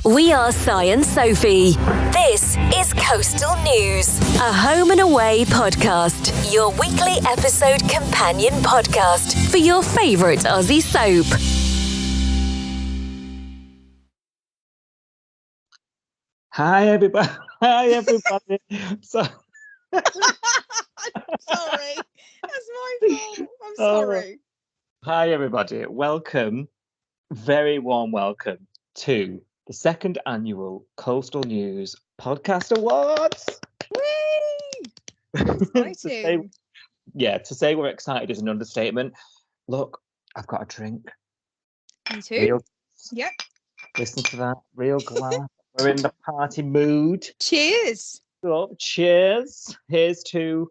We are Si and Sophie. This is Coastal News, a home and away podcast, your weekly episode companion podcast for your favourite Aussie soap. Hi everybody. Hi everybody. Sorry. That's my fault. I'm sorry. Hi everybody. Welcome, very warm welcome to the second annual Coastal News Podcast Awards. Whee! Exciting. To say we're excited is an understatement. Look, I've got a drink. Me too. Yep. Listen to that. Real glass. We're in the party mood. Cheers. Oh, cheers. Here's to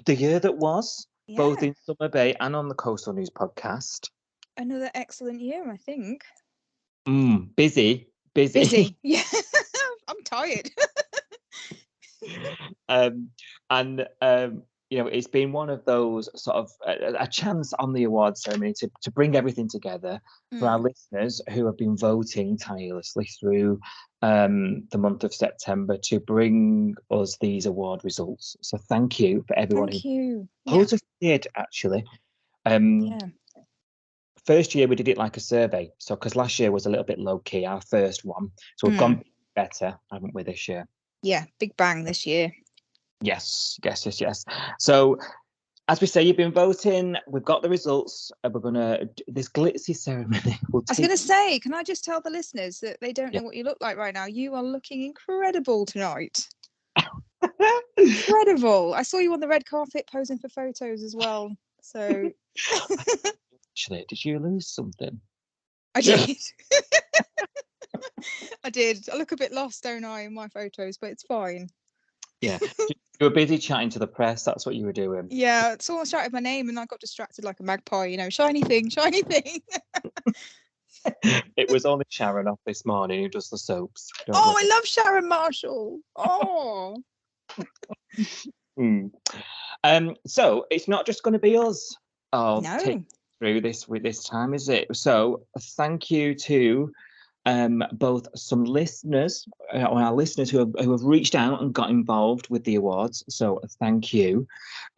the year that was, both in Summer Bay and on the Coastal News Podcast. Another excellent year, I think. Busy. Yeah. I'm tired. It's been one of those sort of a chance on the awards ceremony to bring everything together for our listeners who have been voting tirelessly through the month of September to bring us these award results. So thank you for everyone. Thank you. Loads of did actually. First year we did it like a survey, so because last year was a little bit low key, our first one, so we've gone better, haven't we, this year? Yeah, big bang this year. Yes. So, as we say, you've been voting. We've got the results. We're gonna this glitzy ceremony. I was going to say, can I just tell the listeners that they don't know what you look like right now? You are looking incredible tonight. Incredible! I saw you on the red carpet posing for photos as well. So, actually, did you lose something? I did. I did. I look a bit lost, don't I, in my photos, but it's fine. Yeah, you were busy chatting to the press. That's what you were doing. Yeah, someone shouted my name and I got distracted like a magpie, shiny thing. It was only Sharon off this morning who does the soaps. I love Sharon Marshall. Oh. So it's not just going to be us. No. Through this time, is it? So thank you to both some listeners, our listeners who have reached out and got involved with the awards. So thank you,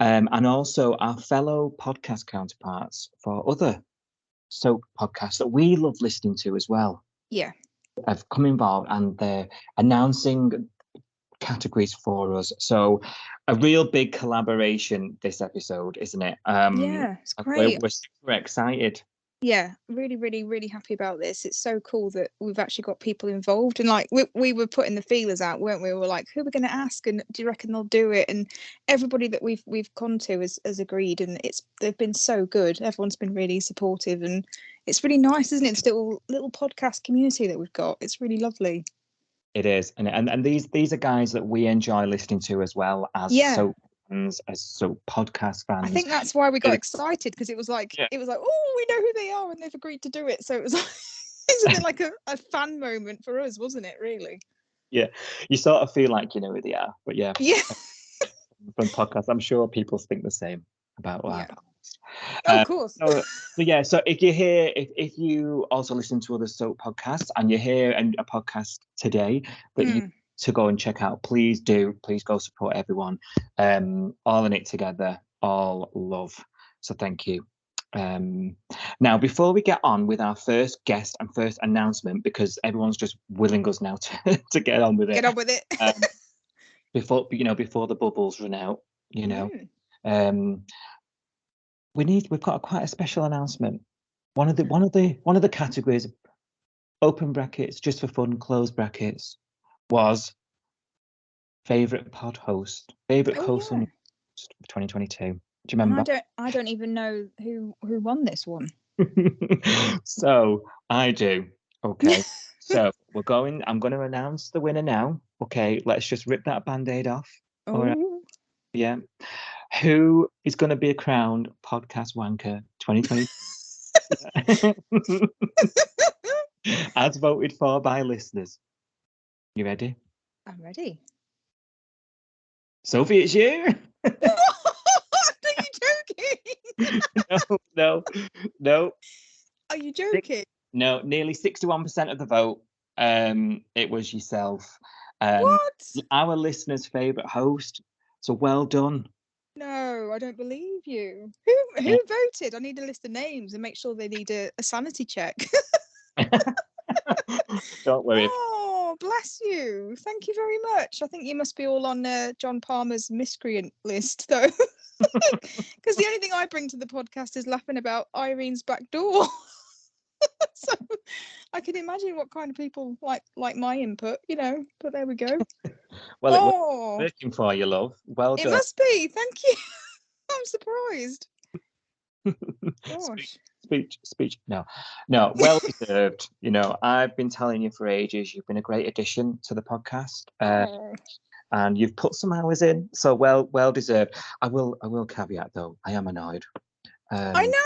and also our fellow podcast counterparts for other soap podcasts that we love listening to as well. Yeah, have come involved and they're announcing categories for us. So a real big collaboration this episode, isn't it? Yeah, it's great. We're super excited. Yeah, really, really, really happy about this. It's so cool that we've actually got people involved, and like we were putting the feelers out, weren't we? We were like, who are we going to ask, and do you reckon they'll do it? And everybody that we've gone to has agreed, and they've been so good. Everyone's been really supportive, and it's really nice, isn't it? This little podcast community that we've got. It's really lovely. It is, and these are guys that we enjoy listening to as well as soap fans, as soap podcast fans. I think that's why we got excited, because it was like oh, we know who they are and they've agreed to do it. So it was it's a bit like a fan moment for us, wasn't it? Really? Yeah, you sort of feel like you know who they are, but yeah. From podcasts, I'm sure people think the same about that. Of course. So if you hear, if you also listen to other soap podcasts and you hear a podcast today that you to go and check out, please go support everyone. All in it together, all love. So thank you. Now, before we get on with our first guest and first announcement, because everyone's just willing us now to get on with it. Get on with it. Before the bubbles run out, we've got quite a special announcement. One of the categories, open brackets, just for fun, close brackets, was favourite pod host, favourite Coastal News host of 2022. Do you remember? I don't even know who won this one. So I do. Okay. So I'm going to announce the winner now. Okay, let's just rip that band-aid off. Oh. All right. Yeah. Who is going to be crowned podcast wanker 2020? As voted for by listeners. You ready? I'm ready. Sophie, it's you. Are you joking? No. Are you joking? No, nearly 61% of the vote It was yourself. What? Our listeners' favourite host. So well done. No, I don't believe you. Who voted? I need a list of names and make sure they need a sanity check. Don't worry. Oh, bless you. Thank you very much. I think you must be all on John Palmer's miscreant list, though. Because the only thing I bring to the podcast is laughing about Irene's back door. So I can imagine what kind of people like my input, but there we go. Well, it was working for you, love. Well done. It must be. Thank you. I'm surprised. Gosh. Speech. No, well deserved. I've been telling you for ages. You've been a great addition to the podcast, and you've put some hours in. So well deserved. I will caveat though. I am annoyed. I know.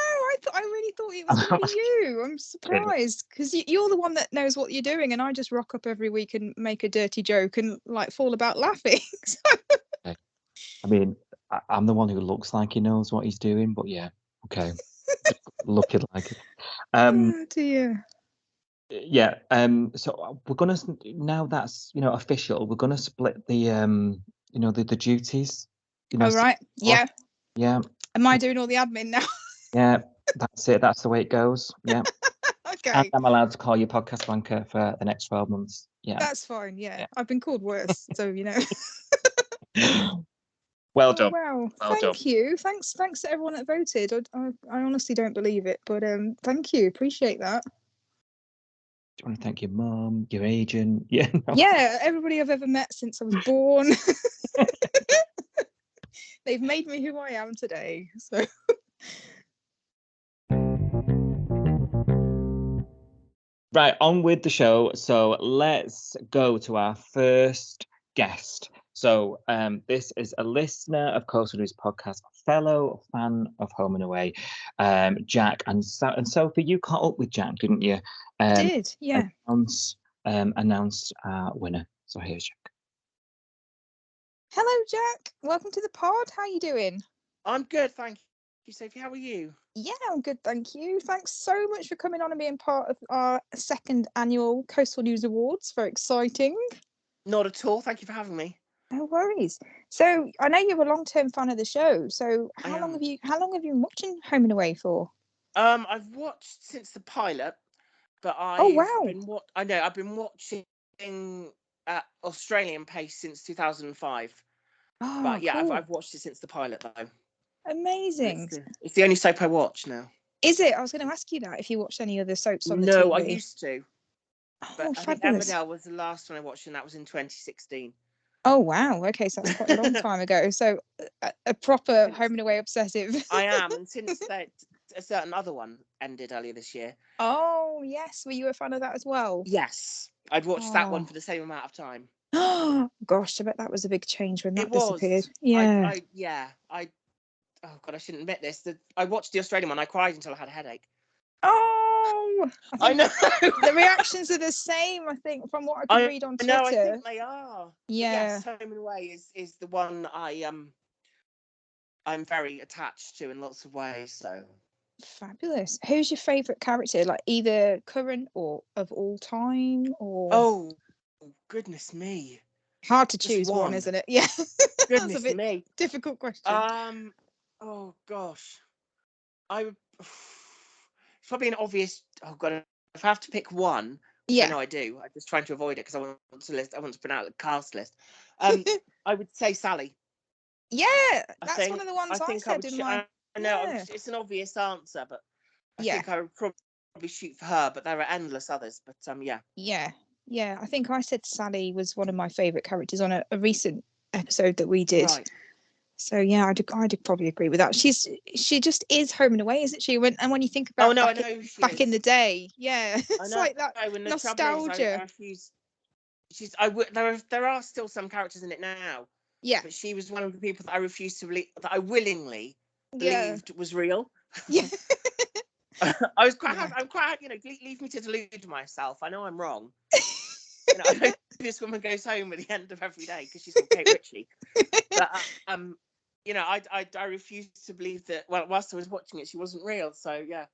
I really thought it was going to be you. I'm surprised because you're the one that knows what you're doing, and I just rock up every week and make a dirty joke and fall about laughing. I mean, I'm the one who looks like he knows what he's doing, but yeah, okay, looking like it. Oh dear. Yeah. So we're gonna, now that's official. We're gonna split the the duties. All right. Yeah. Yeah. Am I doing all the admin now? Yeah. That's it. That's the way it goes. Yeah. Okay. And I'm allowed to call you podcast wanker for the next 12 months. Yeah. That's fine. Yeah. I've been called worse, so Well done. Wow. Thank you. Thanks to everyone that voted. I honestly don't believe it, but thank you. Appreciate that. Do you want to thank your mum, your agent? Yeah. No. Yeah, everybody I've ever met since I was born. They've made me who I am today. So. Right, on with the show. So let's go to our first guest. So this is a listener of Coastal News podcast, fellow fan of Home and Away, Jack. And Sophie, you caught up with Jack, didn't you? Did, yeah. Announced our winner. So here's Jack. Hello, Jack. Welcome to the pod. How are you doing? I'm good, thank you, Sophie. How are you? Yeah, I'm good, thank you. Thanks so much for coming on and being part of our second annual Coastal News Awards. Very exciting. Not at all. Thank you for having me. No worries. So I know you're a long-term fan of the show. So how long have you been watching Home and Away for? I've watched since the pilot, but I've been watching at Australian pace since 2005. Oh, but yeah, cool. I've watched it since the pilot though. Amazing. It's the only soap I watch now. Is it? I was going to ask you that if you watched any other soaps on the TV. No, I used to. But I think fabulous. Emmerdale was the last one I watched, and that was in 2016. Oh wow! Okay, so that's quite a long time ago. So a proper Home and Away obsessive. I am, and since that, a certain other one ended earlier this year. Oh yes, were you a fan of that as well? Yes, I'd watched that one for the same amount of time. Oh gosh, I bet that was a big change when that disappeared. Yeah. Oh god, I shouldn't admit this. I watched the Australian one. I cried until I had a headache. Oh, I know. The reactions are the same, I think, from what I could read on Twitter. No, I think they are. Yeah. Yes, Home and Away is the one I'm very attached to in lots of ways. So fabulous. Who's your favourite character? Like either current or of all time, or oh goodness me, hard to choose one, isn't it? Yeah. Goodness That's a bit me, difficult question. Oh gosh, it's probably an obvious. Oh god, if I have to pick one, I know I do. I'm just trying to avoid it because I want to put out the cast list. I would say Sally. Yeah, that's one of the ones I said in my. I know it's an obvious answer, but I think I would probably shoot for her. But there are endless others. But Yeah. I think I said Sally was one of my favourite characters on a recent episode that we did. Right. So yeah, I'd probably agree with that. She just is Home and Away, isn't she? When you think about back in the day, it's like that nostalgia. There are still some characters in it now. Yeah, but she was one of the people that I refused to believe, that I willingly believed was real. Yeah. I'm quite leave me to delude myself. I know I'm wrong. I know this woman goes home at the end of every day because she's called Kate Ritchie. But I refused to believe that. Well, whilst I was watching it, she wasn't real. So yeah.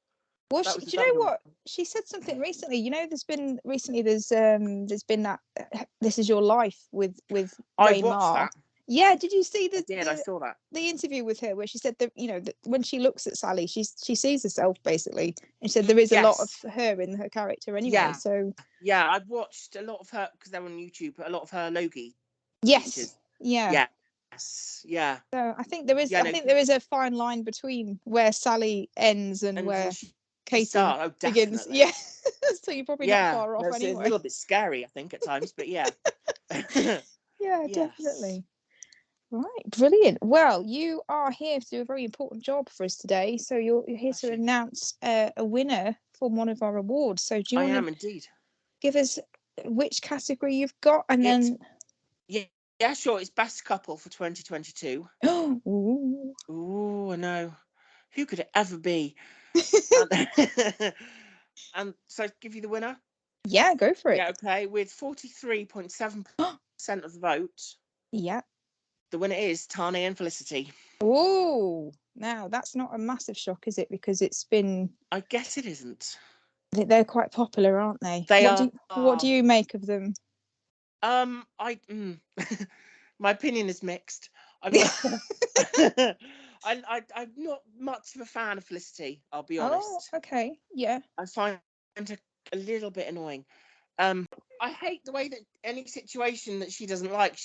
Well, That was do the you know second what? She said something recently. You know, there's been that This Is Your Life with I Ray watched Marr. that. Yeah, did you see I saw that. the interview with her where she said that, you know, that when she looks at Sally, she sees herself basically, and she said there is a lot of her in her character anyway. Yeah. So yeah, I've watched a lot of her because they're on YouTube. A lot of her Logie. yes, features. yeah. Yes, yeah. So I think there is. Yeah, I think there is a fine line between where Sally ends and where Katie start. Oh, begins. definitely. Yeah. So you're probably not Yeah, far off it's a anyway. little bit scary, I think, at times, but yeah. Yeah, Yes. definitely. Right, brilliant. Well, you are here to do a very important job for us today. So you're here Bless to you. announce a winner for one of our awards. So do you I want am to indeed. give us which category you've got, and then? Yeah, sure. It's best couple for 2022. Ooh. Ooh, I know. Who could it ever be? And so, give you the winner. Yeah, go for it. Yeah, okay. With 43.7% of the vote, Yeah. the winner is Tane and Felicity. Oh, now that's not a massive shock, is it? Because it's been. I guess it isn't. They're quite popular, aren't they? They What are. do you make of them? My opinion is mixed. I'm not much of a fan of Felicity, I'll be honest. Oh, okay. Yeah. I find her a little bit annoying. I hate the way that any situation that she doesn't like,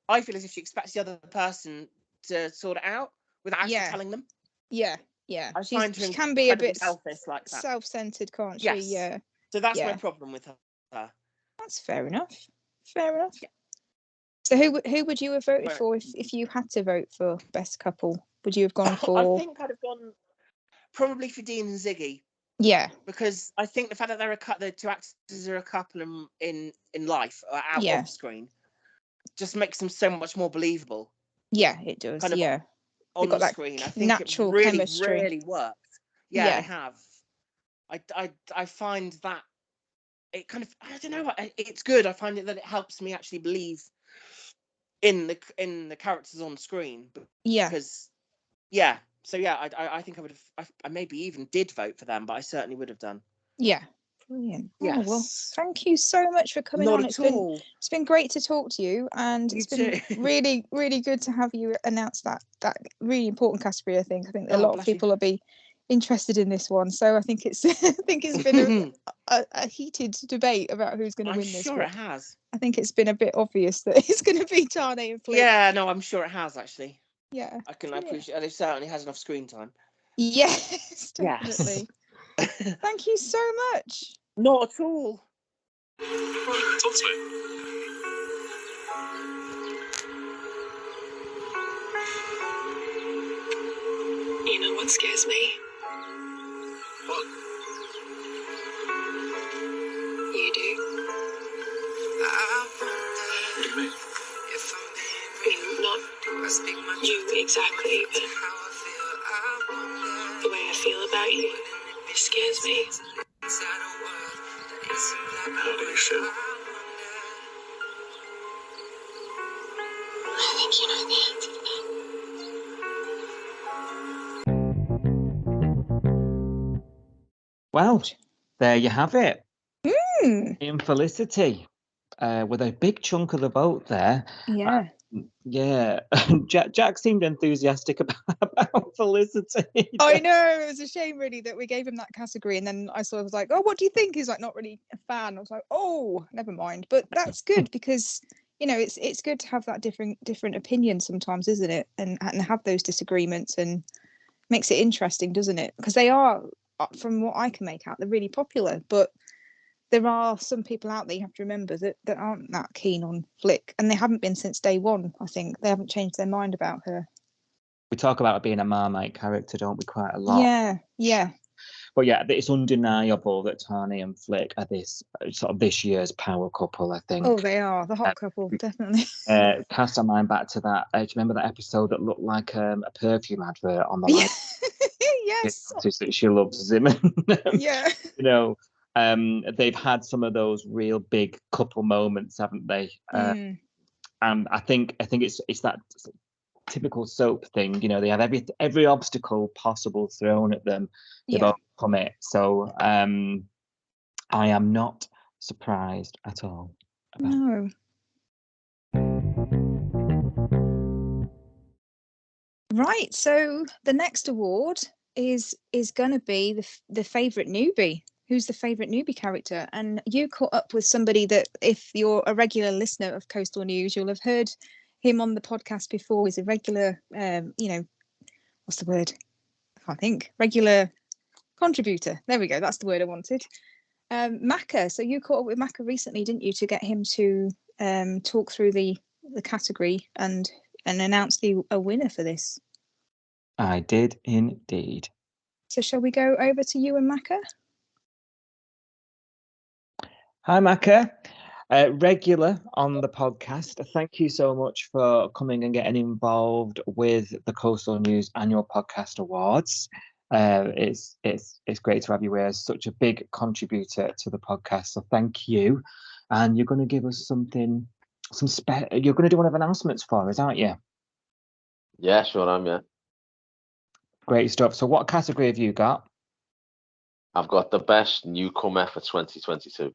I feel as if she expects the other person to sort it out without actually telling them. Yeah, yeah. I find her she can be a bit selfish like that. self-centered, can't she? Yes. Yeah. So that's my problem with her. That's fair enough. Fair enough. Yeah. So who would you have voted for if you had to vote for best couple? Would you have gone for? I think I'd have gone probably for Dean and Ziggy. Yeah. Because I think the fact that the two actors are a couple in life or out of screen just makes them so much more believable. Yeah, it does. Kind of on the screen. I think natural it really, chemistry. really works. Yeah, they have. I find that it kind of, I don't know, it's good. I find that it helps me actually believe in the characters on screen. Because so I think I would have. I maybe even did vote for them, but I certainly would have done. Yeah, brilliant. Yes. Oh, well, thank you so much for coming on. It's been great to talk to you, and it's been really, really good to have you announce that really important category. I think a lot of people will be interested in this one, so I think it's been a heated debate about who's going to win this. I'm sure it has. I think it's been a bit obvious that it's going to be Tane and Flick. Yeah, no, I'm sure it has actually. Yeah, I appreciate. And it certainly has enough screen time. Yes, definitely. Yes. Thank you so much. Not at all. Talk to me. You know what scares me? What? You do. What do you mean? I mean, not you exactly, but the way I feel about you scares me. How do you feel? I think you know the answer to that. Well, there you have it. In Felicity, with a big chunk of the vote there. Yeah. Yeah. Jack seemed enthusiastic about Felicity. I know, it was a shame really that we gave him that category, and then I sort of was like, oh, what do you think? He's like, not really a fan. I was like, oh, never mind. But that's good because, you know, it's good to have that different opinion sometimes, isn't it? And have those disagreements, and makes it interesting, doesn't it? Because they are, from what I can make out, they're really popular, but there are some people out there, you have to remember, that aren't that keen on Flick, and they haven't been since day one. I think they haven't changed their mind about her. We talk about her being a Marmite character, don't we, quite a lot? Yeah. But yeah, it's undeniable that Tane and Flick are this year's power couple, I think. Oh, they are the hot couple, definitely. Cast our mind back to that. Do you remember that episode that looked like a perfume advert on the light? Yes. That she loves him. Yeah. You know, they've had some of those real big couple moments, haven't they? And I think it's that typical soap thing. You know, they have every obstacle possible thrown at them. They've overcome it. So I am not surprised at all. No. Right. So the next award is going to be the favourite newbie. Who's the favourite newbie character? And you caught up with somebody that, if you're a regular listener of Coastal News, you'll have heard him on the podcast before. He's a regular, what's the word? I can't think. Regular contributor. There we go. That's the word I wanted. Maka. So you caught up with Maka recently, didn't you, to get him to talk through the category and announce a winner for this? I did indeed. So shall we go over to you and Maka? Hi, Maka. Regular on the podcast. Thank you so much for coming and getting involved with the Coastal News Annual Podcast Awards. It's great to have you here as such a big contributor to the podcast. So thank you. And you're going to give us something, you're going to do one of announcements for us, aren't you? Yeah, sure am, yeah. Great stuff. So what category have you got? I've got the best newcomer for 2022.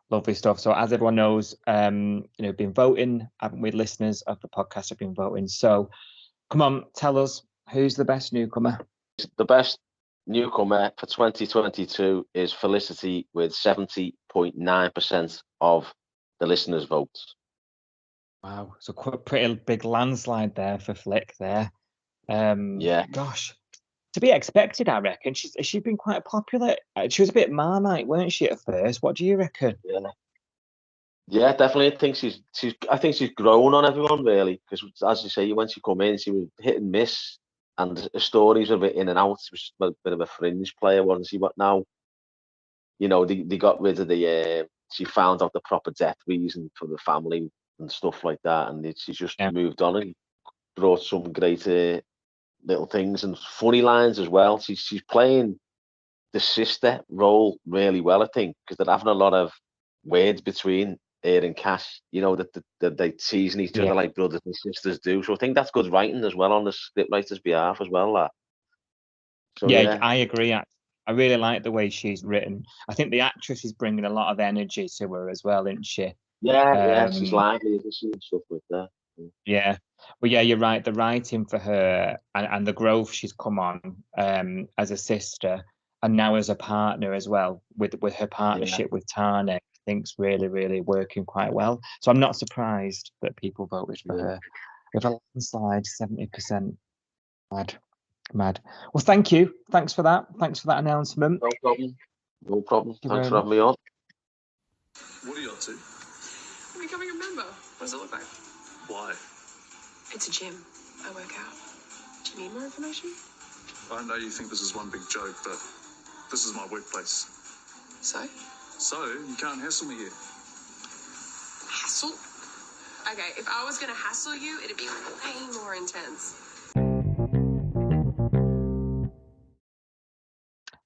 Lovely stuff. So as everyone knows, been voting, haven't we? Listeners of the podcast have been voting. So come on, tell us, who's the best newcomer? The best newcomer for 2022 is Felicity with 70.9% of the listeners' votes. Wow, so quite a pretty big landslide there for Flick there. Yeah. Gosh, to be expected, I reckon. She's been quite popular. She was a bit Marmite, weren't she, at first? What do you reckon? Yeah, definitely. I think she's grown on everyone, really, because as you say, when she come in, she was hit and miss, and the stories were a bit in and out. She was a bit of a fringe player, wasn't she? But now, they got rid of she found out the proper death reason for the family and stuff like that, and she's just moved on and brought some great little things and funny lines as well. She's playing the sister role really well, I think, because they're having a lot of words between her and Cash, that they teasing each other like brothers and sisters do. So I think that's good writing as well on the scriptwriter's behalf as well. So, I agree. I really like the way she's written. I think the actress is bringing a lot of energy to her as well, isn't she? Yeah, she's lively, isn't she, and stuff like that. Yeah. Well, yeah, you're right. The writing for her and the growth she's come on as a sister and now as a partner as well, with her partnership with Tane, I think's really, really working quite well. So I'm not surprised that people voted for her. With a landslide, 70%. Mad. Well, thank you. Thanks for that. Thanks for that announcement. No problem. Thanks for having me on. What are you up to? I'm becoming a member. What does it look like? Why? It's a gym. I work out. Do you need more information? I know you think this is one big joke, but this is my workplace. So? So, you can't hassle me here. Hassle? Okay, if I was going to hassle you, it'd be way more intense.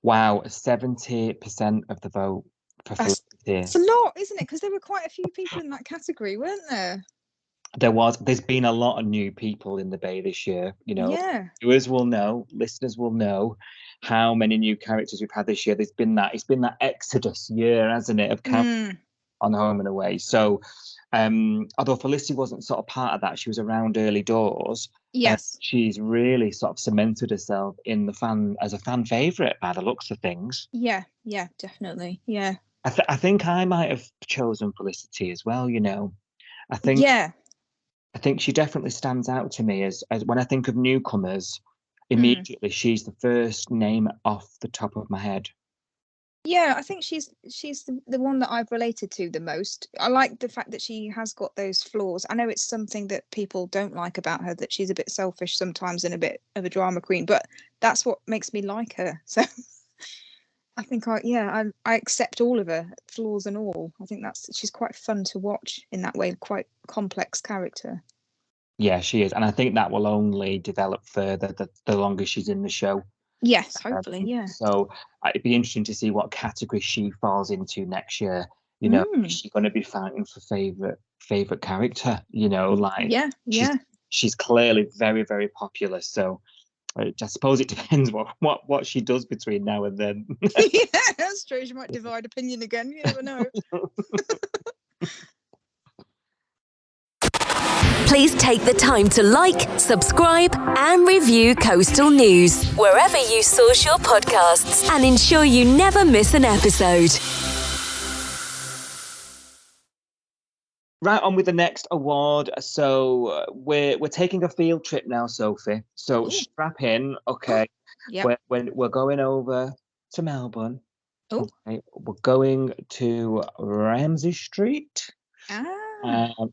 Wow, 70% of the vote for Felicity. It's a lot, isn't it? Because there were quite a few people in that category, weren't there? There's been a lot of new people in the Bay this year. Viewers will know, listeners will know how many new characters we've had this year. It's been that exodus year, hasn't it, of characters on Home and Away. So although Felicity wasn't sort of part of that, she was around early doors. Yes. She's really sort of cemented herself in as a fan favourite by the looks of things. Yeah, definitely. Yeah. I think I might have chosen Felicity as well, I think she definitely stands out to me as when I think of newcomers, immediately she's the first name off the top of my head. Yeah, I think she's the one that I've related to the most. I like the fact that she has got those flaws. I know it's something that people don't like about her, that she's a bit selfish sometimes and a bit of a drama queen, but that's what makes me like her. So I think I accept all of her flaws and all. I think she's quite fun to watch in that way, quite complex character. Yeah, she is, and I think that will only develop further the longer she's in the show. Yes, hopefully, yeah. So it'd be interesting to see what category she falls into next year. Is she going to be fighting for favorite character? Yeah. she's clearly very, very popular. So I suppose it depends what she does between now and then. Yeah, that's true. She might divide opinion again. You never know. Please take the time to like, subscribe, and review Coastal News wherever you source your podcasts, and ensure you never miss an episode. Right, on with the next award. So we're taking a field trip now, Sophie. So strap in, okay? Yeah. We're going over to Melbourne. Oh. Okay. We're going to Ramsay Street.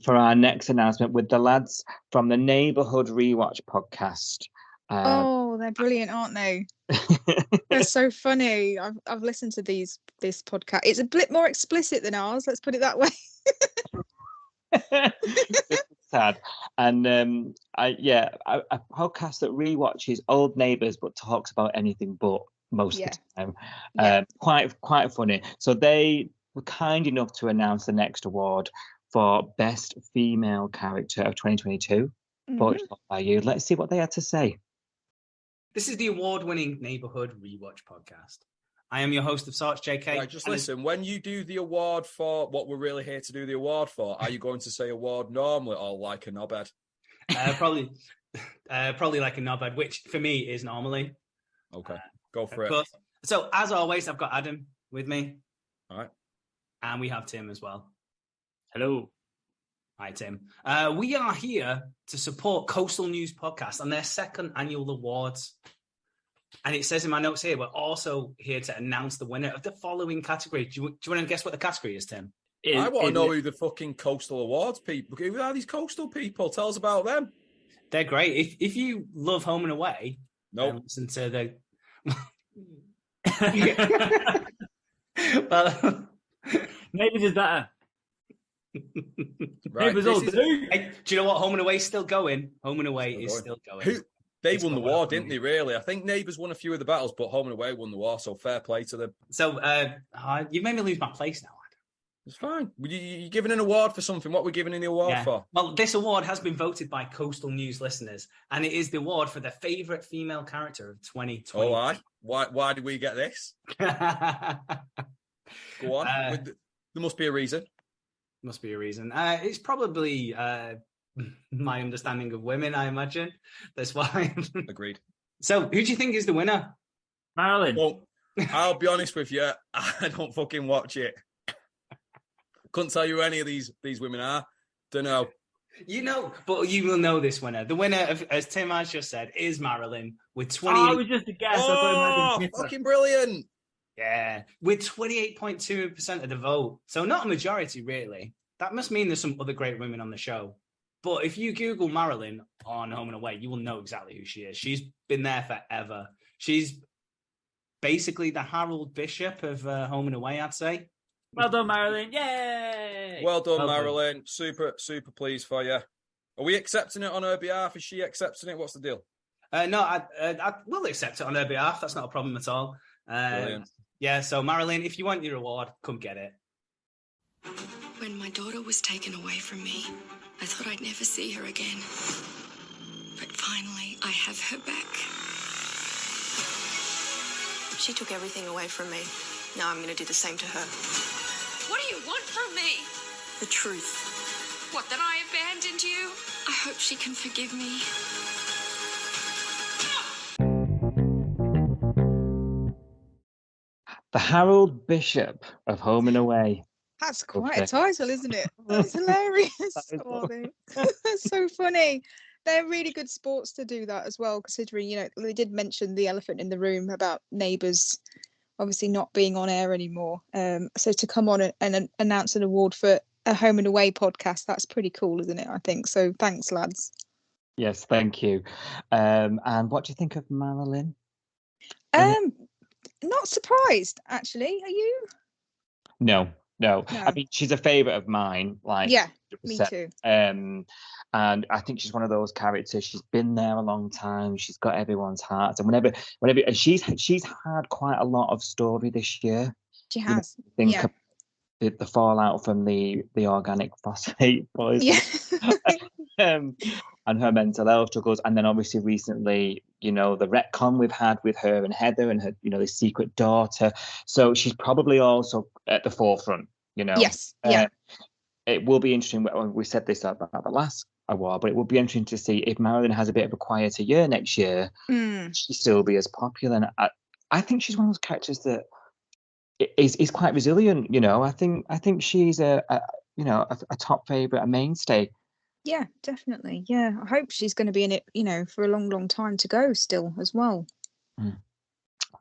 For our next announcement with the lads from the Neighbourhood Rewatch podcast. They're brilliant, aren't they? They're so funny. I've listened to this podcast. It's a bit more explicit than ours. Let's put it that way. Sad. And a podcast that rewatches old neighbours but talks about anything but most of the time. Quite funny. So they were kind enough to announce the next award for Best Female Character of 2022. Voted by you. Let's see what they had to say. This is the award-winning Neighbourhood Rewatch podcast. I am your host of sorts, JK. Right, just listen, when you do the award for what we're really here to do the award for, are you going to say award normally or like a knobhead? Probably like a knobhead, which for me is normally. Okay, go for it. But, so, as always, I've got Adam with me. All right. And we have Tim as well. Hello. Hi, Tim. We are here to support Coastal News Podcast on their second annual awards. And it says in my notes here, we're also here to announce the winner of the following category. Do you want to guess what the category is, Tim? I want to know who the fucking Coastal Awards people, who are these Coastal people? Tell us about them. They're great. If you love Home and Away, listen to the... Well, Neighbours is better. Right, Neighbours all do. Hey, do you know what? Home and Away is still going. Home and Away is still going. They won the war, didn't they, really? I think Neighbours won a few of the battles, but Home and Away won the war, so fair play to them. So, you've made me lose my place now, Adam. It's fine. You're giving an award for something. What are we giving an award for? Well, this award has been voted by Coastal News listeners, and it is the award for the favourite female character of 2020. Oh, aye. Why did we get this? Go on. There must be a reason. Must be a reason. It's probably my understanding of women, I imagine. That's why. Agreed. So, who do you think is the winner? Marilyn. Well, I'll be honest with you. I don't fucking watch it. Couldn't tell you who any of these women are. Don't know. You know, but you will know this winner. The winner, as Tim has just said, is Marilyn with 20. Oh, it was just a guess. Oh, fucking brilliant. Yeah, with 28.2% of the vote. So not a majority, really. That must mean there's some other great women on the show. But if you Google Marilyn on Home and Away, you will know exactly who she is. She's been there forever. She's basically the Harold Bishop of Home and Away, I'd say. Well done, Marilyn. Yay! Well done, Marilyn. Super pleased for you. Are we accepting it on her behalf? Is she accepting it? What's the deal? No, I will accept it on her behalf. That's not a problem at all. Yeah, so Marilyn, if you want your award, come get it. When my daughter was taken away from me, I thought I'd never see her again. But finally, I have her back. She took everything away from me. Now I'm going to do the same to her. What do you want from me? The truth. What, that I abandoned you? I hope she can forgive me. The Harold Bishop of Home and Away. That's quite a title, isn't it? That's hilarious. That's so funny. They're really good sports to do that as well, considering, you know, they did mention the elephant in the room about Neighbours obviously not being on air anymore. So to come on and announce an award for a Home and Away podcast, that's pretty cool, isn't it? I think so. Thanks, lads. Yes, thank you. And what do you think of Marilyn? Not surprised, actually. Are you? No. I mean, she's a favourite of mine. Like, yeah, 100%. me too. And I think she's one of those characters. She's been there a long time. She's got everyone's hearts. And whenever she's had quite a lot of story this year. She has. Think the fallout from the organic phosphate poison. Yeah. and her mental health struggles. And then obviously recently, the retcon we've had with her and Heather and her, the secret daughter. So she's probably also at the forefront, Yes. Yeah. It will be interesting. We said this about the last award, but it will be interesting to see if Marilyn has a bit of a quieter year next year, she'll still be as popular. And I think she's one of those characters that is quite resilient. I think she's a top favourite, a mainstay. Yeah, definitely. Yeah, I hope she's going to be in it, for a long, long time to go still as well.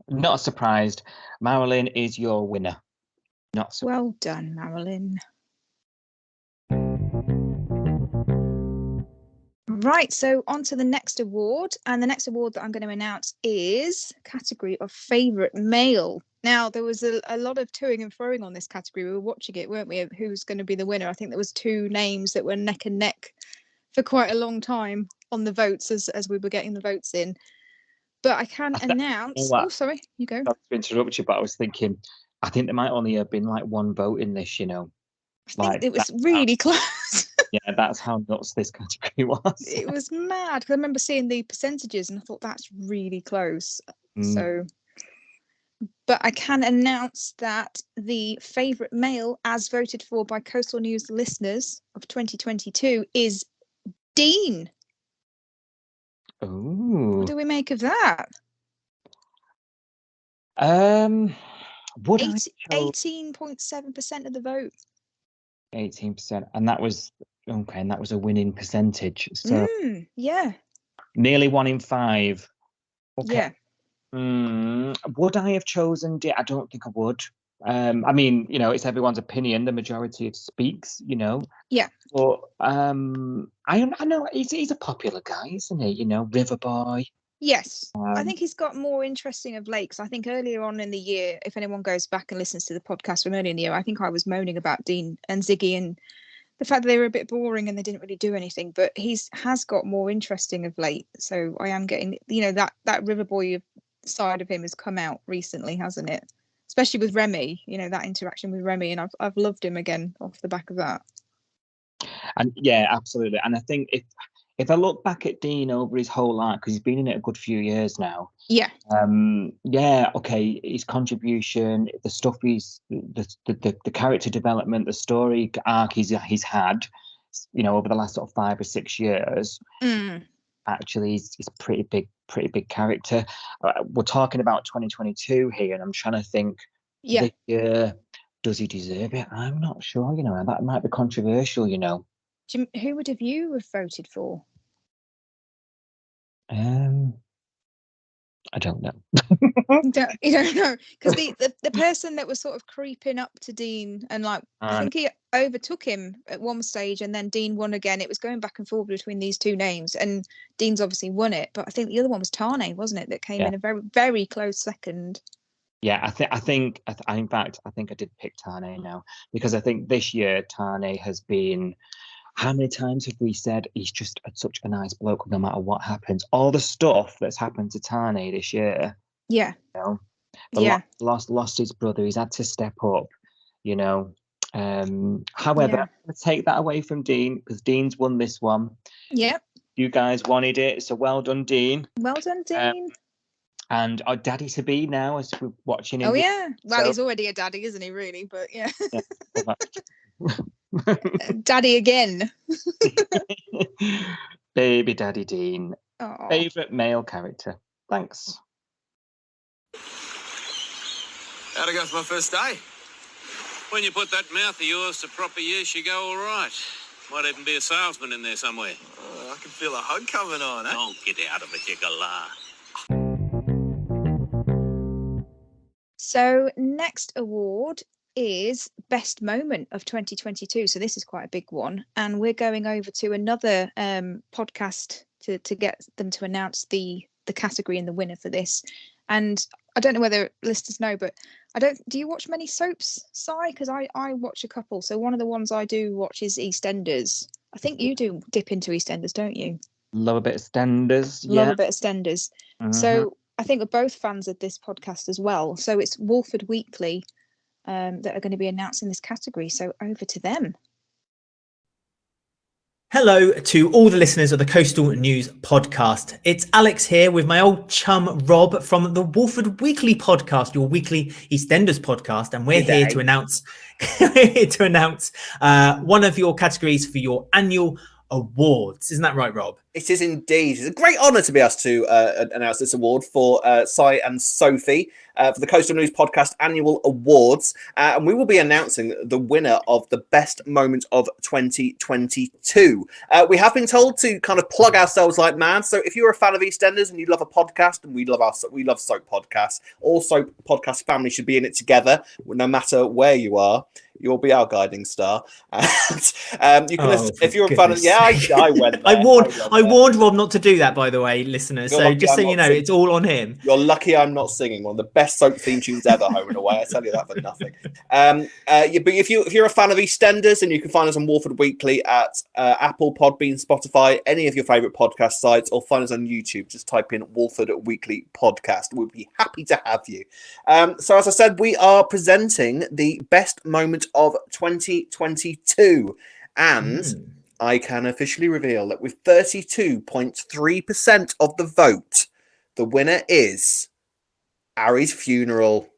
Not surprised. Marilyn is your winner. Not so. Well done, Marilyn. Right, so on to the next award. And the next award that I'm going to announce is category of favourite male. Now, there was a lot of toing and froing on this category. We were watching it, weren't we? Who's going to be the winner? I think there was 2 names that were neck and neck for quite a long time on the votes as we were getting the votes in. But I can announce... Oh, sorry, you go. Not to interrupt you, but I was thinking, I think there might only have been like 1 vote in this, I think it was really close. Yeah, that's how nuts this category was. It was mad. I remember seeing the percentages and I thought that's really close. So, but I can announce that the favourite male, as voted for by Coastal News listeners of 2022, is Dean. Ooh. What do we make of that? 18.7% of the vote. 18%, and that was okay, and that was a winning percentage. So yeah, nearly 1 in 5. Okay. Yeah. Would I have chosen? I don't think I would. I mean, it's everyone's opinion. The majority speaks. Yeah. But I know he's a popular guy, isn't he? River Boy. Yes, I think he's got more interesting of late. 'Cause I think earlier on in the year, if anyone goes back and listens to the podcast from earlier in the year, I think I was moaning about Dean and Ziggy and the fact that they were a bit boring and they didn't really do anything. But has got more interesting of late. So I am getting, that River Boy side of him has come out recently, hasn't it? Especially with Remy, that interaction with Remy, and I've loved him again off the back of that. And yeah, absolutely. And I think if I look back at Dean over his whole life, because he's been in it a good few years now. Yeah. Okay, his contribution, the stuff the character development, the story arc he's had, over the last sort of 5 or 6 years. Actually, he's a pretty big character. We're talking about 2022 here, and I'm trying to think. Yeah. This year, does he deserve it? I'm not sure. That might be controversial. Who would have you have voted for? I don't know. You don't know, because the person that was sort of creeping up to Dean and I think he overtook him at one stage and then Dean won again. It was going back and forth between these 2 names and Dean's obviously won it, but I think the other one was Tane, wasn't it, that came in a very, very close second. Yeah, in fact I did pick Tane now, because I think this year Tane has been. How many times have we said he's just such a nice bloke no matter what happens? All the stuff that's happened to Tane this year. Yeah. Lost his brother. He's had to step up. However, I'm going to take that away from Dean, because Dean's won this one. Yep. You guys wanted it, so well done, Dean. Well done, Dean. And our daddy to be now, as we're watching him. Oh yeah. Well, he's already a daddy, isn't he? Really, but yeah. Daddy again. Baby Daddy Dean. Aww. Favourite male character. Thanks. How'd I go for my first day? When you put that mouth of yours to proper use, you go all right. Might even be a salesman in there somewhere. I can feel a hug coming on, eh? Oh, get out of it, you galah. So next award is Best Moment of 2022. So this is quite a big one. And we're going over to another podcast to get them to announce the category and the winner for this. And I don't know whether listeners know, but do you watch many soaps, Si? Because I watch a couple. So one of the ones I do watch is EastEnders. I think you do dip into EastEnders, don't you? Love a bit of EastEnders. Love a bit of EastEnders. So I think we're both fans of this podcast as well. So it's Walford Weekly that are going to be announcing this category. So over to them. Hello to all the listeners of the Coastal News podcast. It's Alex here with my old chum Rob from the Walford Weekly podcast, your weekly EastEnders podcast, and we're here to announce one of your categories for your annual awards. Isn't that right, Rob? It is indeed. It's a great honour to be asked to announce this award for Si and Sophie for the Coastal News Podcast Annual Awards. And we will be announcing the winner of the best moment of 2022. We have been told to kind of plug ourselves like mad. So if you're a fan of EastEnders and you love a podcast, and we love soap podcasts, all soap podcast family should be in it together, no matter where you are. You'll be our guiding star. And you can listen, if you're a fan of I went there. I warned Rob not to do that, by the way, listeners. So just so you know, it's all on him. You're lucky I'm not singing one of the best soap theme tunes ever, Home and Away. I tell you that for nothing. But if you're a fan of EastEnders, and you can find us on Walford Weekly at Apple, Podbean, Spotify, any of your favourite podcast sites, or find us on YouTube. Just type in Walford Weekly Podcast. We'll be happy to have you. So as I said, we are presenting the best moment of 2022, and I can officially reveal that with 32.3% of the vote, the winner is Ari's Funeral.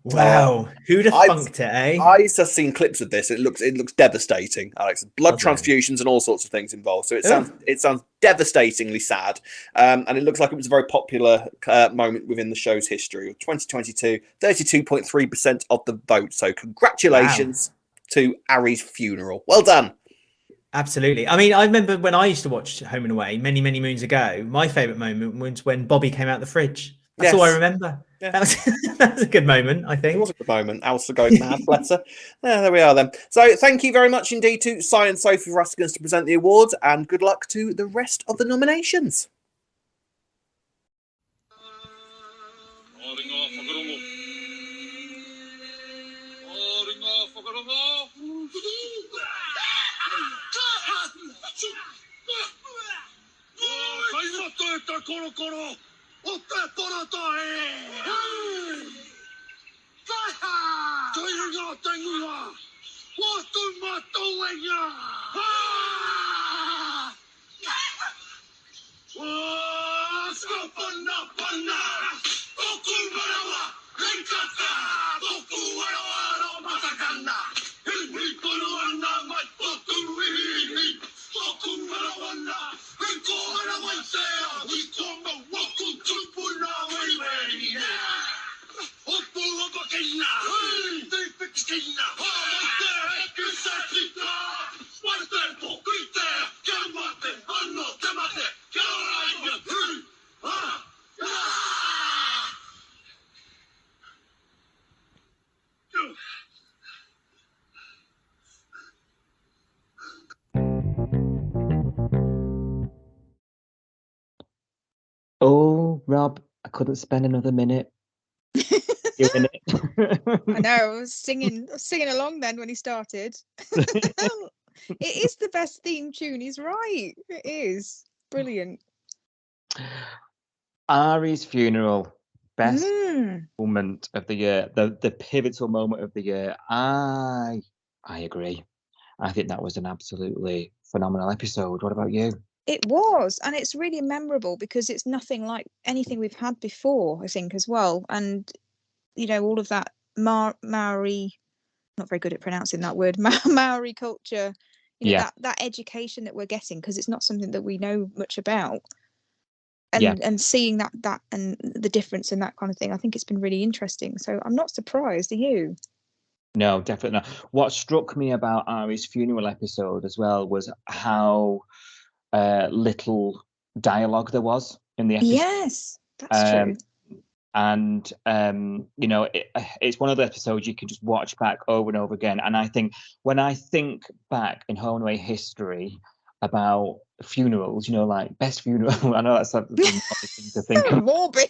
Wow, who'd have funked it, eh? I've just seen clips of this. It looks devastating, Alex. Blood transfusions and all sorts of things involved. So it sounds devastatingly sad. And it looks like it was a very popular moment within the show's history. 2022, 32.3% of the vote. So congratulations to Ari's Funeral. Well done. Absolutely. I mean, I remember when I used to watch Home and Away many, many moons ago, my favourite moment was when Bobby came out the fridge. That's all I remember. Yeah. That was a good moment, I think. It was a good moment. Elsa going mad, bless her. Yeah, there we are then. So thank you very much indeed to Si and Sophie for asking us to present the awards, and good luck to the rest of the nominations. Oh, Rob, I couldn't spend another minute doing it. I know, I was singing along then when he started. It is the best theme tune. He's right. It is brilliant. Ari's Funeral, best moment of the year, the pivotal moment of the year. I agree. I think that was an absolutely phenomenal episode. What about you? It was, and it's really memorable because it's nothing like anything we've had before, I think, as well. And you know, all of that Maori, not very good at pronouncing that word, Maori culture, you know, that education that we're getting, because it's not something that we know much about. And seeing that and the difference and that kind of thing, I think it's been really interesting. So I'm not surprised. Are you? No, definitely not. What struck me about Ari's Funeral episode as well was how little dialogue there was in the episode. Yes, that's true. And you know, it's one of the episodes you can just watch back over and over again. And I think when I think back in Home and Away history about funerals, you know, like best funeral, I know that's something to think of. Morbid.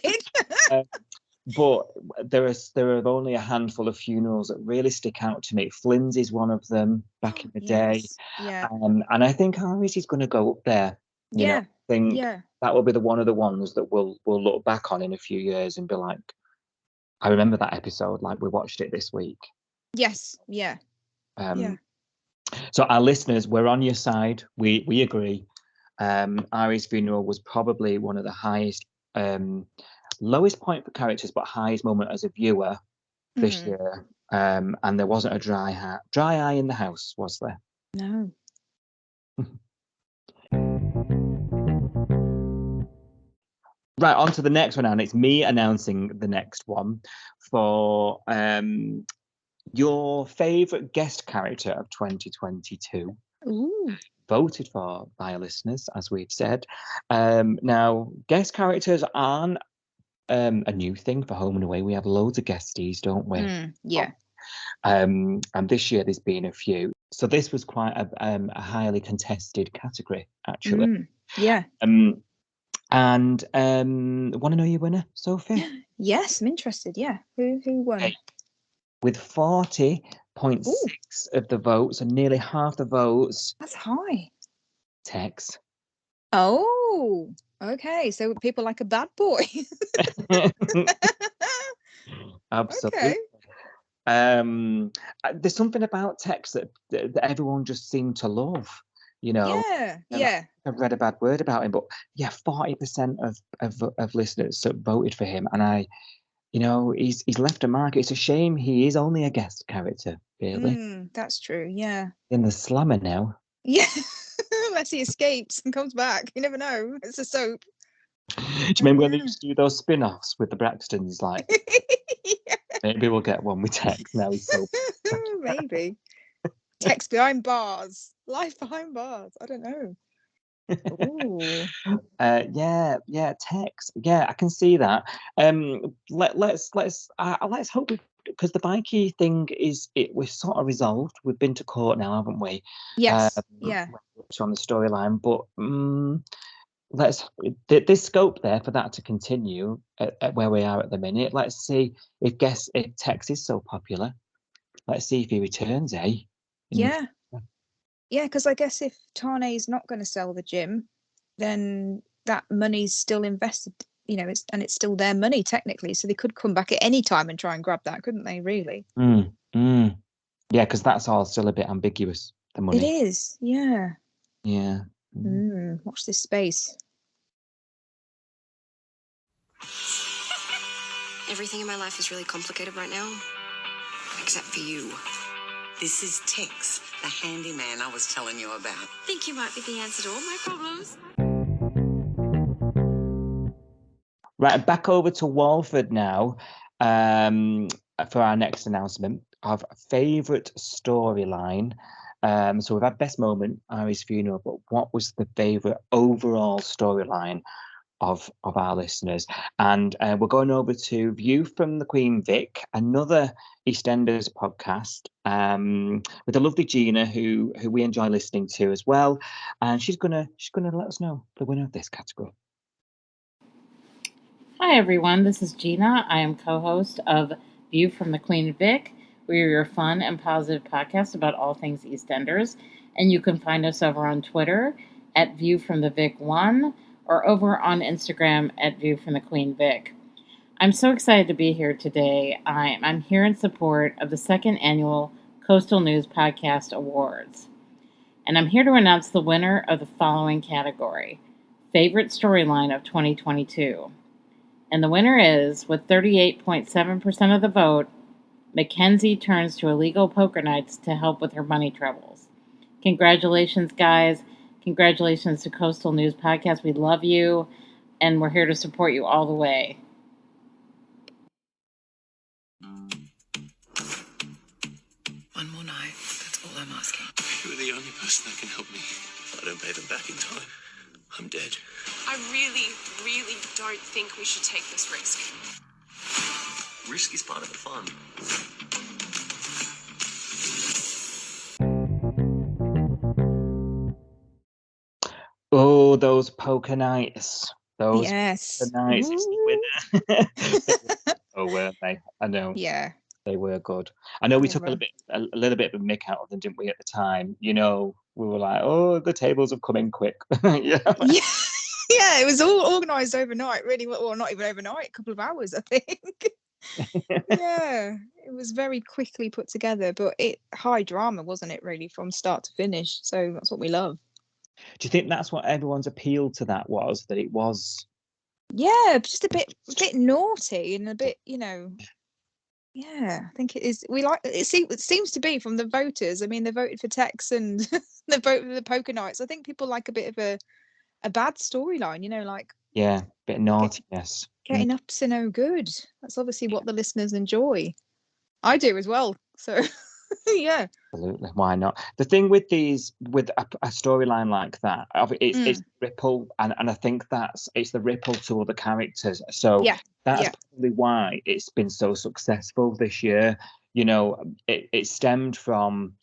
But there are only a handful of funerals that really stick out to me. Flynn's is one of them back in the day. Yeah. And I think Ari's is going to go up there. You know, I think that will be one of the ones that we'll look back on in a few years and be like, I remember that episode, like we watched it this week. Yes. Yeah. So our listeners, we're on your side. We agree. Ari's funeral was probably one of the highest, lowest point for characters, but highest moment as a viewer this year. And there wasn't a dry eye in the house, was there? No. Right, on to the next one, and it's me announcing the next one for your favourite guest character of 2022. Ooh. Voted for by our listeners, as we've said. Now, guest characters aren't a new thing for Home and Away. We have loads of guesties, don't we? Yeah. And this year there's been a few. So this was quite a highly contested category, actually. Yeah. And want to know your winner, Sophie? Yes, I'm interested. Yeah. Who won? Okay. With 40.6 of the votes, and nearly half the votes. That's high. Tex. Oh, okay. So people like a bad boy. Absolutely. Okay. There's something about Tex that everyone just seemed to love. You know, yeah. I've read a bad word about him, but yeah, 40% of listeners voted for him, and he's left a mark. It's a shame he is only a guest character, really. That's true. Yeah. In the Slammer now. Yeah. Unless he escapes and comes back, you never know. It's a soap. Do you remember when they used to do those spin-offs with the Braxtons? Like, maybe we'll get one with Tex now. He's so maybe. Tex behind bars. Life behind bars. I don't know. Yeah, Tex. Yeah, I can see that. Let's hope, because the bikey thing we're sort of resolved. We've been to court now, haven't we? Yes. Yeah. On the storyline, but there's scope there for that to continue at where we are at the minute. Let's see if Tex is so popular. Let's see if he returns, eh? Yeah. Yeah, because I guess if Tane's not going to sell the gym, then that money's still invested, it's still their money technically. So they could come back at any time and try and grab that, couldn't they, really? Yeah, because that's all still a bit ambiguous, the money. It is, yeah. Yeah. Watch this space. Everything in my life is really complicated right now, except for you. This is Tex, the handyman I was telling you about. Think you might be the answer to all my problems. Right, back over to Walford now for our next announcement of favourite storyline. So we've had best moment, Ari's funeral, but what was the favourite overall storyline of our listeners? And we're going over to View from the Queen Vic, another EastEnders podcast with the lovely Gina, who we enjoy listening to as well, and she's gonna let us know the winner of this category. Hi everyone, this is Gina. I am co-host of View from the Queen Vic. We are your fun and positive podcast about all things EastEnders, and you can find us over on Twitter at View from the Vic 1 or over on Instagram at View from the Queen Vic. I'm so excited to be here today. I'm here in support of the second annual Coastal News Podcast Awards. And I'm here to announce the winner of the following category, Favorite Storyline of 2022. And the winner is, with 38.7% of the vote, Mackenzie turns to illegal poker nights to help with her money troubles. Congratulations, guys. Congratulations to Coastal News Podcast. We love you, and we're here to support you all the way. One more night, that's all I'm asking. You're the only person that can help me. If I don't pay them back in time, I'm dead. I really, really don't think we should take this risk. Risk is part of the fun. Oh, those poker nights. Those poker nights. It's the winner. Oh, weren't they? I know. Yeah. They were good. I know we took a little bit of a mick out of them, didn't we, at the time? We were like, oh, the tables have come in quick. Yeah. Yeah, it was all organised overnight, really. Well, not even overnight, a couple of hours, I think. Yeah, it was very quickly put together, but high drama, wasn't it, really, from start to finish? So that's what we love. Do you think that's what everyone's appeal to that was? That it was... Yeah, just a bit naughty and a bit, yeah, I think it is. We like it. It seems to be from the voters. I mean, they voted for Tex and they voted for the Poker Nights. I think people like a bit of a bad storyline, like Yeah, bit of naughtiness. getting up to no good. That's obviously what the listeners enjoy. I do as well. So yeah. Absolutely, why not? The thing with a storyline like that, it's ripple, and I think it's the ripple to other characters. So that's probably why it's been so successful this year. It stemmed from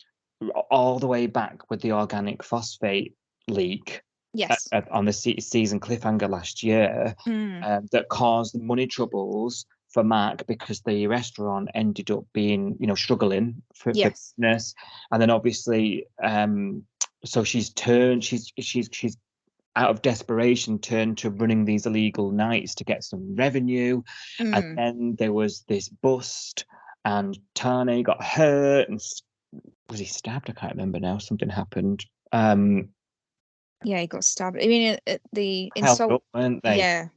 all the way back with the organic phosphate leak. Yes. On the season cliffhanger last year, that caused money troubles for Mark because the restaurant ended up being, struggling for business, and then obviously, so she's out of desperation turned to running these illegal nights to get some revenue, and then there was this bust, and Tane got hurt, and was he stabbed? I can't remember now. Something happened. Yeah, he got stabbed. I mean, the insult, up, weren't they? Yeah.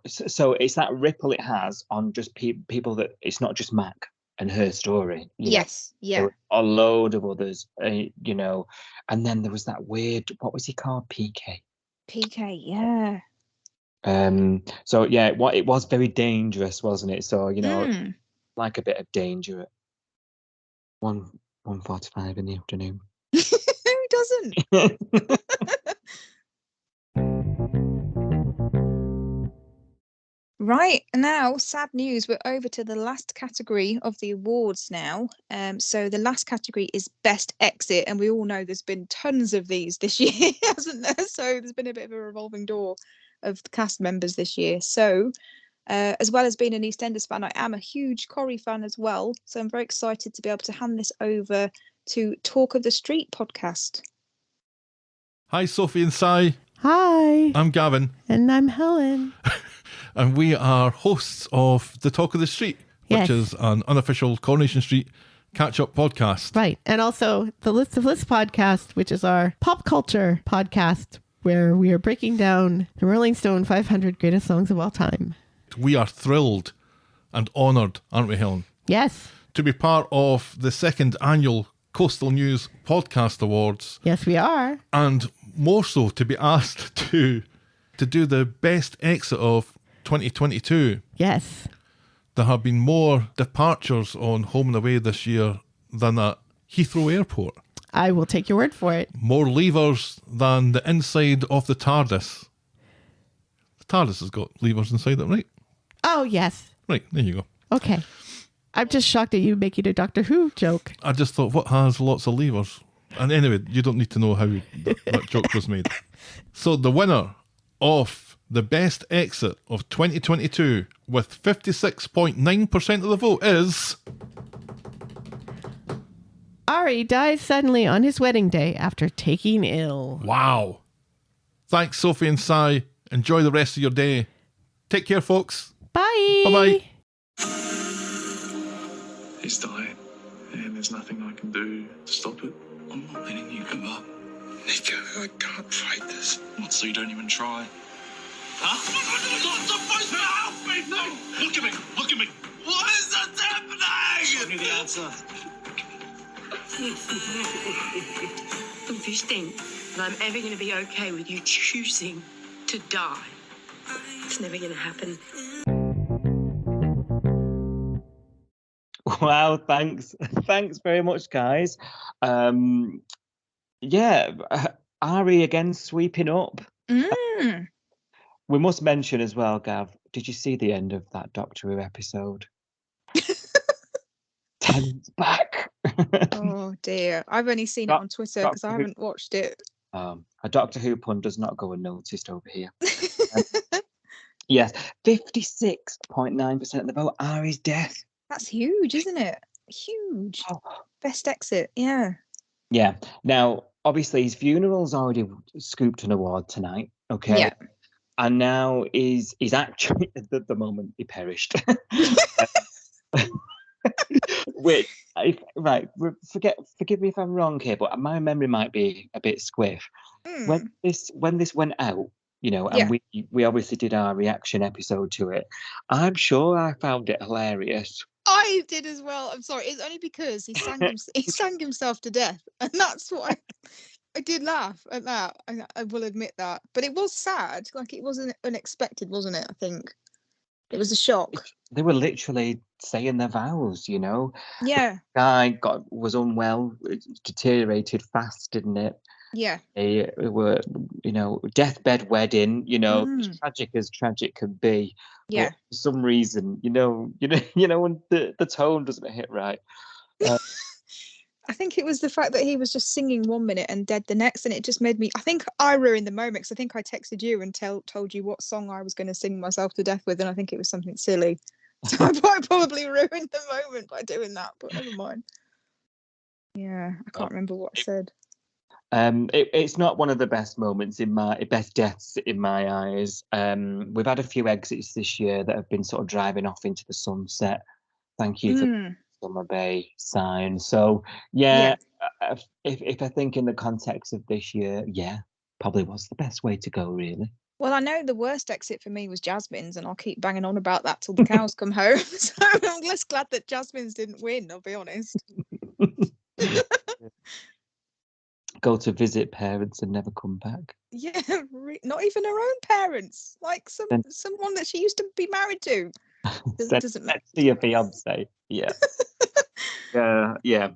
So it's that ripple it has on just people that it's not just Mac and her story. Yes, There were a load of others, and then there was that weird, what was he called? PK, yeah. So yeah, it was very dangerous, wasn't it? So like a bit of danger at 1:45 in the afternoon. Who doesn't? Right, now, sad news. We're over to the last category of the awards now. So the last category is Best Exit, and we all know there's been tons of these this year, hasn't there? So there's been a bit of a revolving door of the cast members this year. So as well as being an EastEnders fan, I am a huge Corrie fan as well. So I'm very excited to be able to hand this over to Talk of the Street podcast. Hi, Sophie and Si. Hi. I'm Gavin. And I'm Helen. And we are hosts of The Talk of the Street, which is an unofficial Coronation Street catch-up podcast. Right. And also the List of Lists podcast, which is our pop culture podcast, where we are breaking down the Rolling Stone 500 greatest songs of all time. We are thrilled and honoured, aren't we, Helen? Yes. To be part of the second annual Coastal News Podcast Awards. Yes, we are. And more so to be asked to do the best exit of 2022. Yes. There have been more departures on Home and Away this year than at Heathrow Airport. I will take your word for it. More levers than the inside of the TARDIS. The TARDIS has got levers inside it, right? Oh, yes. Right, there you go. Okay. I'm just shocked at you making a Doctor Who joke. I just thought, what has lots of levers? And anyway, you don't need to know how that joke was made. So the winner of the best exit of 2022 with 56.9% of the vote is... Ari dies suddenly on his wedding day after taking ill. Wow. Thanks, Sophie and Si. Enjoy the rest of your day. Take care, folks. Bye. Bye-bye. He's dying, and there's nothing I can do to stop it. I'm not letting you give up. Nico, I can't fight this. What, so you don't even try? Huh? You're not supposed to help me! No! Look at me! Look at me! What is that happening? Show me the answer. If you think that I'm ever going to be okay with you choosing to die, it's never going to happen. Wow, thanks very much, guys. Ari again sweeping up. We must mention as well, Gav, did you see the end of that Doctor Who episode? Tennant's back. Oh dear, I've only seen it on Twitter because I haven't watched it. A Doctor Who pun does not go unnoticed over here. Yes, 56.9% of the vote. Ari's death. That's huge, isn't it? Huge. Best exit, yeah. Yeah. Now, obviously, his funeral's already scooped an award tonight. Okay. Yeah. And now he's actually at the moment he perished. Which, forgive me if I'm wrong here, but my memory might be a bit squiff. When this went out, and we obviously did our reaction episode to it, I'm sure I found it hilarious. I did as well. I'm sorry. It's only because he sang himself to death, and that's what I did laugh at that. I will admit that, but it was sad. Like, it wasn't unexpected, wasn't it? I think it was a shock. They were literally saying their vows, Yeah. The guy was unwell, it deteriorated fast, didn't it? Yeah. They were, deathbed wedding, as tragic as tragic can be. Yeah. But for some reason, when the tone doesn't hit right. I think it was the fact that he was just singing one minute and dead the next, and it just made me. I think I ruined the moment, because I think I texted you and told you what song I was going to sing myself to death with, and I think it was something silly. So I probably ruined the moment by doing that, but never mind. Yeah, I can't remember what I said. It's not one of the best deaths in my eyes. We've had a few exits this year that have been sort of driving off into the sunset. Thank you for the Summer Bay sign. So if I think in the context of this year, probably was the best way to go, really. Well, I know the worst exit for me was Jasmine's, and I'll keep banging on about that till the cows come home. So I'm less glad that Jasmine's didn't win, I'll be honest. Go to visit parents and never come back. Yeah, not even her own parents. Like someone that she used to be married to. Doesn't matter. To your fiance. Yeah. Yeah.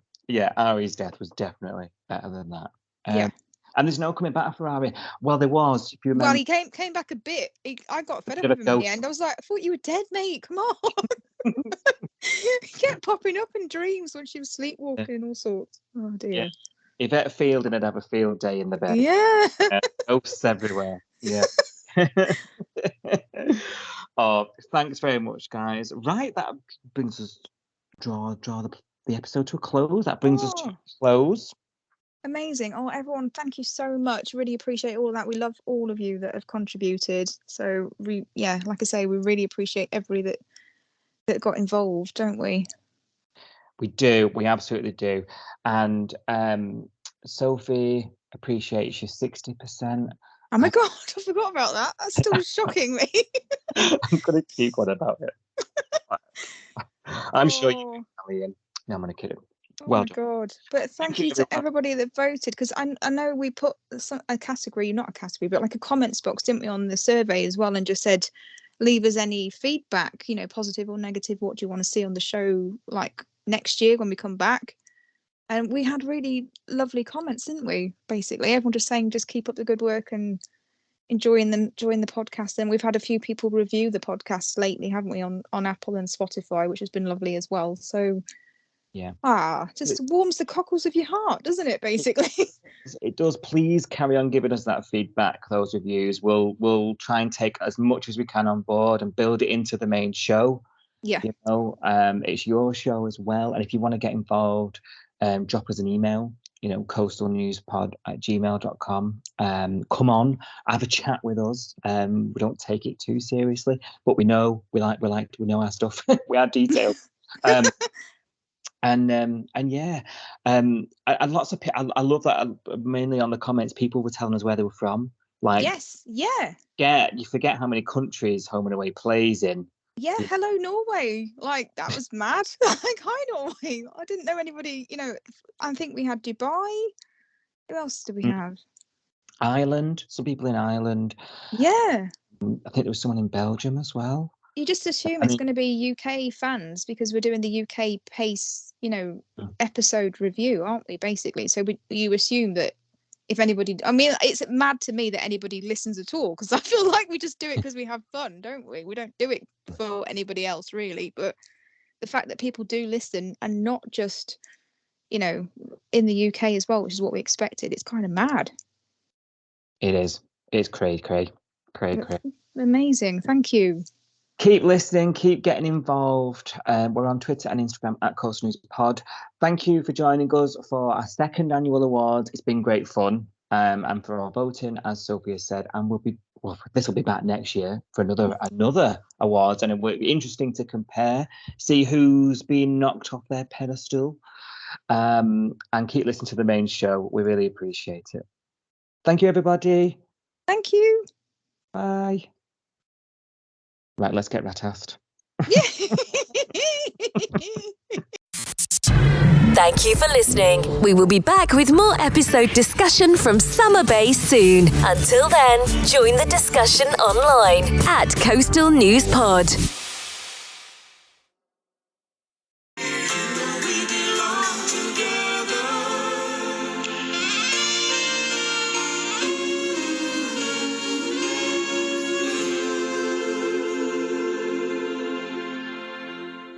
Ari's death was definitely better than that. And there's no coming back for Ari. Well, there was. If you remember. Well, he came back a bit. I got fed up with him in the end. I was like, I thought you were dead, mate. Come on. He kept popping up in dreams when she was sleepwalking and all sorts. Oh dear. Yeah. If at Fielding, I'd have a field day in the bed. Yeah. Ghosts everywhere. Yeah. Oh, thanks very much, guys. Right, that brings us draw the episode to a close. That brings us to a close. Amazing. Oh, everyone, thank you so much. Really appreciate all that. We love all of you that have contributed. So like I say, we really appreciate everybody that got involved, don't we? We do. We absolutely do. And Sophie appreciates you 60%. Oh my God, I forgot about that. That's still shocking me. I'm going to keep on about it. I'm sure you're Italian. No, I'm going to kid it. Well, my God. But thank you to everybody that voted, because I know we put a category, not a category, but like a comments box, didn't we, on the survey as well, and just said, leave us any feedback, positive or negative. What do you want to see on the show, like next year when we come back? And we had really lovely comments, didn't we? Basically, everyone just saying, just keep up the good work and enjoying the podcast. And we've had a few people review the podcast lately, haven't we, on Apple and Spotify, which has been lovely as well. So just warms the cockles of your heart, doesn't it? Basically, it does. Please carry on giving us that feedback. Those reviews, we'll try and take as much as we can on board and build it into the main show. Yeah, it's your show as well, and if you want to get involved, drop us an email, coastalnewspod@gmail.com. Come on, have a chat with us. We don't take it too seriously, but we know we know our stuff. We have details. And lots of people. I love that. Mainly on the comments, people were telling us where they were from. Like, you forget how many countries Home and Away plays in. Yeah, hello Norway. Like, that was mad. Like, hi Norway. I didn't know anybody. I think we had Dubai. Who else do we have? Ireland. Some people in Ireland. Yeah. I think there was someone in Belgium as well. You just assume it's going to be UK fans because we're doing the UK pace, episode review, aren't we? Basically, so you assume that if anybody, it's mad to me that anybody listens at all, because I feel like we just do it because we have fun, don't we? We don't do it for anybody else, really. But the fact that people do listen, and not just, in the UK as well, which is what we expected, it's kind of mad. It is. It's cray. Amazing. Thank you. Keep listening, keep getting involved. We're on Twitter and Instagram @CoastalNewsPod. Thank you for joining us for our second annual awards. It's been great fun. and for all voting, as Sophia said, and this will be back next year for another awards, and it will be interesting to compare, see who's been knocked off their pedestal, and keep listening to the main show. We really appreciate it. Thank you, everybody. Thank you. Bye. Right, let's get rat-assed. Thank you for listening. We will be back with more episode discussion from Summer Bay soon. Until then, join the discussion online at Coastal News Pod.